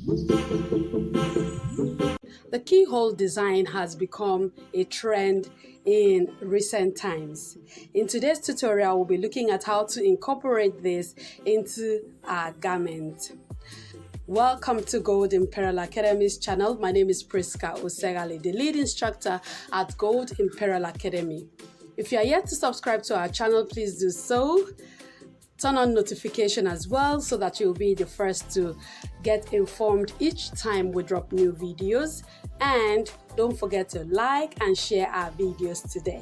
The keyhole design has become a trend in recent times. In today's tutorial, we'll be looking at how to incorporate this into our garment. Welcome to Gold Imperial Academy's channel. My name is Priska Osegali, the lead instructor at Gold Imperial Academy. If you are yet to subscribe to our channel, please do so. Turn on notification as well so that you'll be the first to get informed each time we drop new videos. And don't forget to like and share our videos today.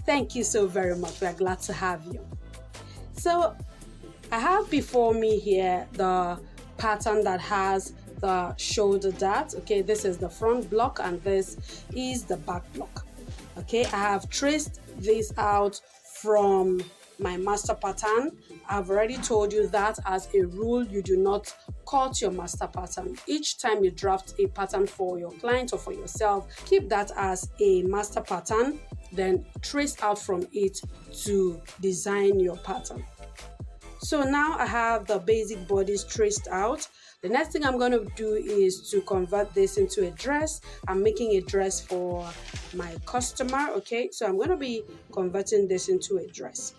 Thank you so very much. We're glad to have you. So I have before me here the pattern that has the shoulder dart. Okay, this is the front block and this is the back block. Okay, I have traced this out from my master pattern. I've already told you that as a rule, you do not cut your master pattern. Each time you draft a pattern for your client or for yourself, keep that as a master pattern, then trace out from it to design your pattern. So now I have the basic bodies traced out. The next thing I'm going to do is to convert this into a dress. I'm making a dress for my customer, okay? So I'm going to be converting this into a dress.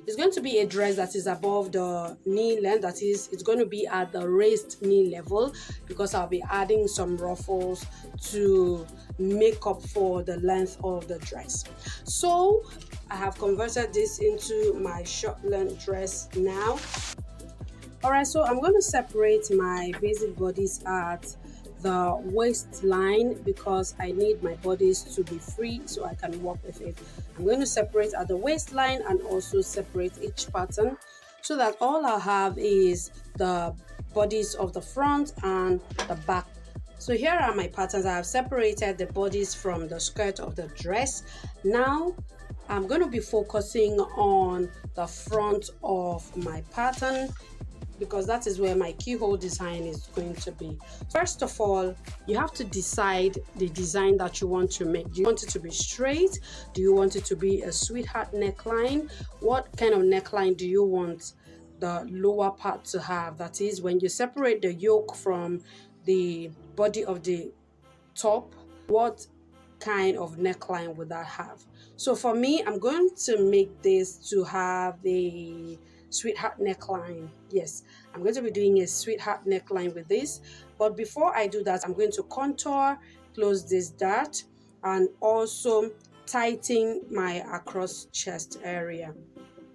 It's going to be a dress that is above the knee length, that is, it's going to be at the raised knee level because I'll be adding some ruffles to make up for the length of the dress. So I have converted this into my short length dress now. Alright, so I'm going to separate my basic bodies at the waistline because I need my bodies to be free so I can work with it. I'm going to separate at the waistline and also separate each pattern so that all I have is the bodies of the front and the back. So here are my patterns. I have separated the bodies from the skirt of the dress. Now I'm going to be focusing on the front of my pattern because that is where my keyhole design is going to be. First of all, you have to decide the design that you want to make. Do you want it to be straight? Do you want it to be a sweetheart neckline? What kind of neckline do you want the lower part to have? That is, when you separate the yoke from the body of the top, what kind of neckline would that have? So for me, I'm going to make this to have a sweetheart neckline. Yes, I'm going to be doing a sweetheart neckline with this, but before I do that, I'm going to contour, close this dart, and also tighten my across chest area.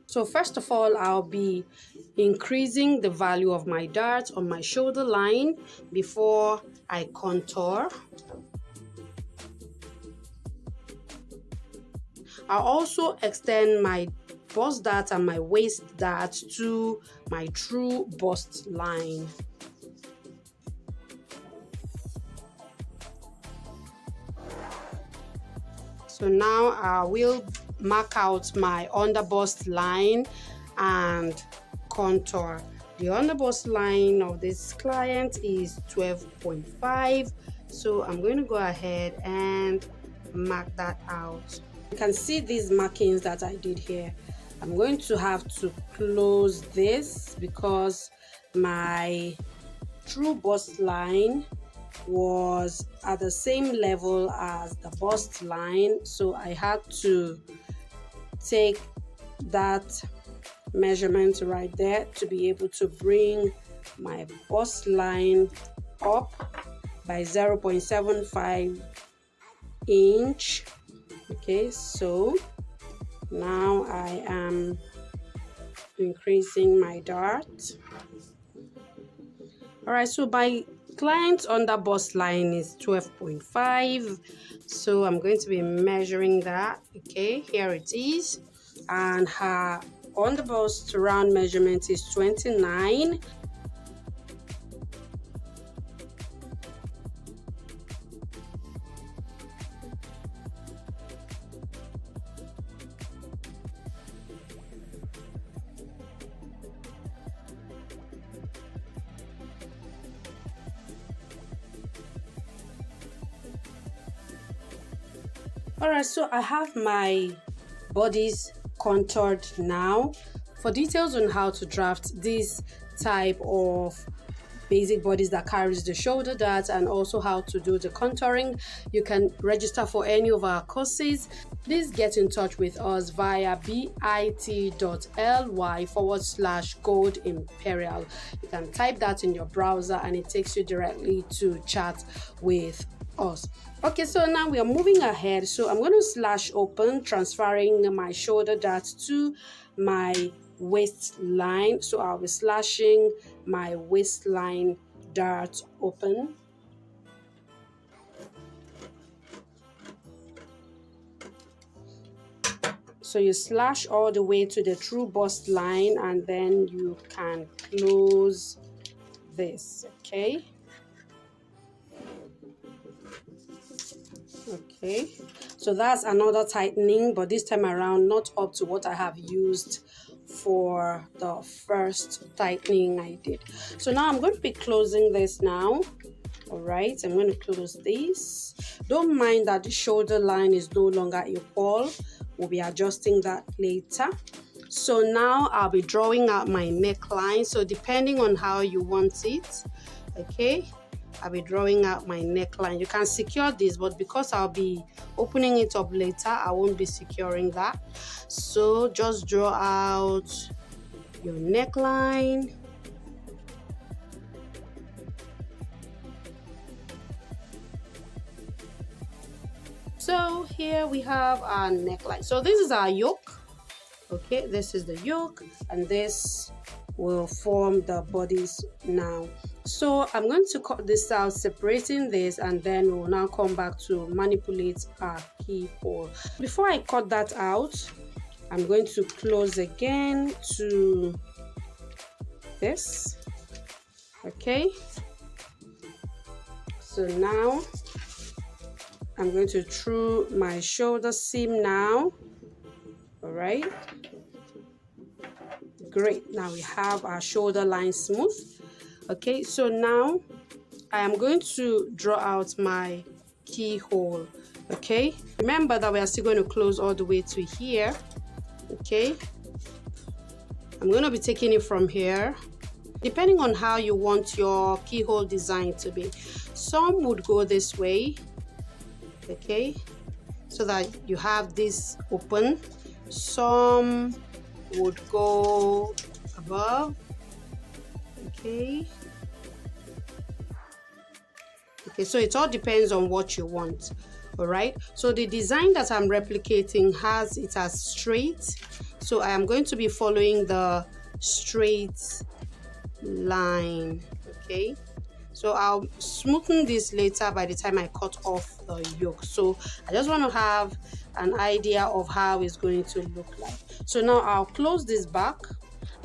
So first of all, I'll be increasing the value of my dart on my shoulder line before I contour. I'll also extend my bust dart and my waist dart to my true bust line. So now I will mark out my under bust line and contour. The under bust line of this client is 12.5, so I'm going to go ahead and mark that out. You can see these markings that I did here. I'm going to have to close this because my true bust line was at the same level as the bust line, so I had to take that measurement right there to be able to bring my bust line up by 0.75 inch. Okay, so now I am increasing my dart. All right, so my client's under bust line is 12.5, so I'm going to be measuring that. Okay, here it is, and her under bust round measurement is 29. All right, so I have my bodies contoured now. For details on how to draft this type of basic bodies that carries the shoulder dart and also how to do the contouring, you can register for any of our courses. Please get in touch with us via bit.ly/gold imperial. You can type that in your browser and it takes you directly to chat with us. Okay, so now we are moving ahead. So I'm going to slash open, transferring my shoulder dart to my waistline. So I'll be slashing my waistline dart open. So you slash all the way to the true bust line and then you can close this. Okay. Okay, so that's another tightening, but this time around not up to what I have used for the first tightening I did. So now I'm going to be closing this now. All right, I'm going to close this. Don't mind that the shoulder line is no longer equal. We'll be adjusting that later. So now I'll be drawing out my neckline. So depending on how you want it, okay, I'll be drawing out my neckline. You can secure this, but because I'll be opening it up later, I won't be securing that. So just draw out your neckline. So here we have our neckline. So this is our yoke. Okay, this is the yoke, and this will form the bodies now. So I'm going to cut this out, separating this, and then we'll now come back to manipulate our keyhole. Before I cut that out, I'm going to close again to this. Okay, so now I'm going to through my shoulder seam now. All right, great. Now we have our shoulder line smooth. Okay, so now I am going to draw out my keyhole. Okay, remember that we are still going to close all the way to here. Okay, I'm going to be taking it from here, depending on how you want your keyhole design to be. Some would go this way, okay, so that you have this open. Some would go above. Okay, so it all depends on what you want. All right, so the design that I'm replicating has it as straight, so I am going to be following the straight line. Okay, so I'll smoothen this later by the time I cut off the yoke. So I just want to have an idea of how it's going to look like. So now I'll close this back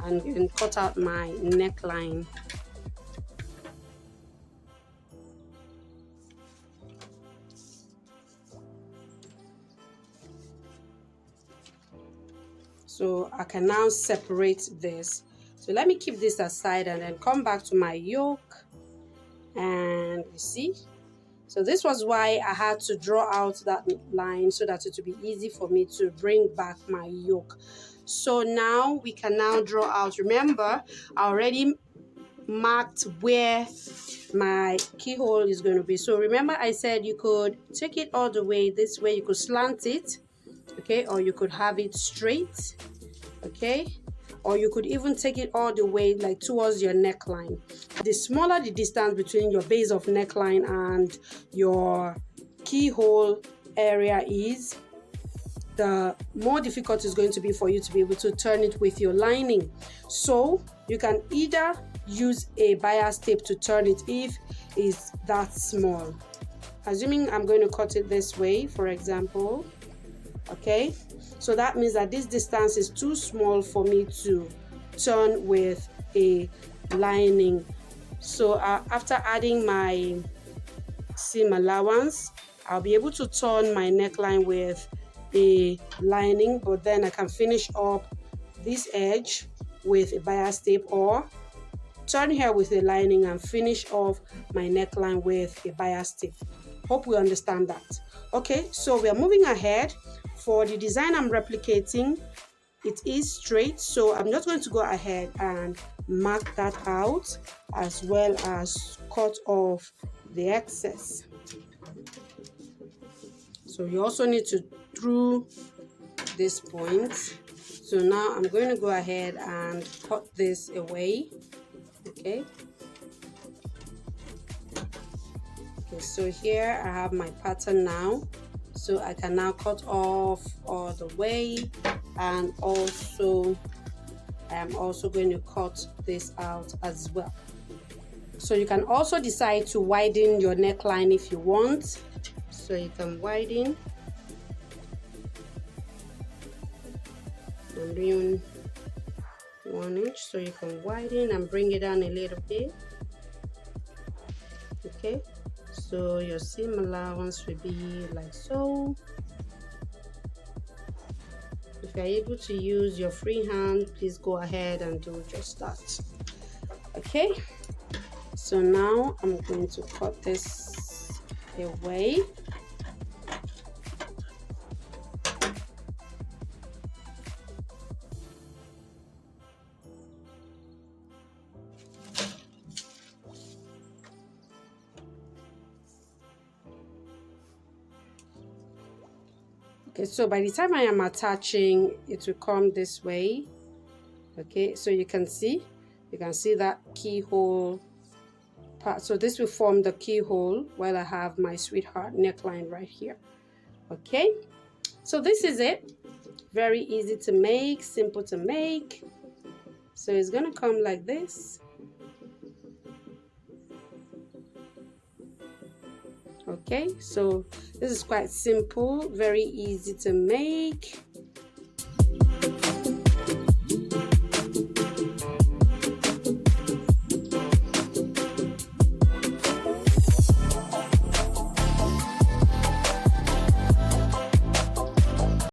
and cut out my neckline. So I can now separate this. So let me keep this aside and then come back to my yoke. And you see, so this was why I had to draw out that line so that it would be easy for me to bring back my yoke. So now we can now draw out. Remember, I already marked where my keyhole is going to be. So remember I said you could take it all the way this way, you could slant it, okay, or you could have it straight, okay, or you could even take it all the way like towards your neckline. The smaller the distance between your base of neckline and your keyhole area is, the more difficult it's going to be for you to be able to turn it with your lining. So you can either use a bias tape to turn it if it's that small. Assuming I'm going to cut it this way, for example, okay, so that means that this distance is too small for me to turn with a lining. So after adding my seam allowance, I'll be able to turn my neckline with a lining, but then I can finish up this edge with a bias tape, or turn here with a lining and finish off my neckline with a bias tape. Hope we understand that. Okay, so we are moving ahead. For the design I'm replicating, it is straight, so I'm just going to go ahead and mark that out, as well as cut off the excess. So you also need to through this point. So now I'm going to go ahead and cut this away. Okay, so here I have my pattern now, so I can now cut off all the way, and also I'm also going to cut this out as well. So you can also decide to widen your neckline if you want, so you can widen. I'm doing 1 inch, so you can widen and bring it down a little bit. Okay, so your seam allowance will be like so. If you're able to use your free hand, please go ahead and do just that. Okay, so now I'm going to cut this away. Okay, so by the time I am attaching, it will come this way. Okay, so you can see that keyhole part. So this will form the keyhole while I have my sweetheart neckline right here. Okay, so this is it. Very easy to make, simple to make. So it's gonna come like this. Okay, so this is quite simple, very easy to make.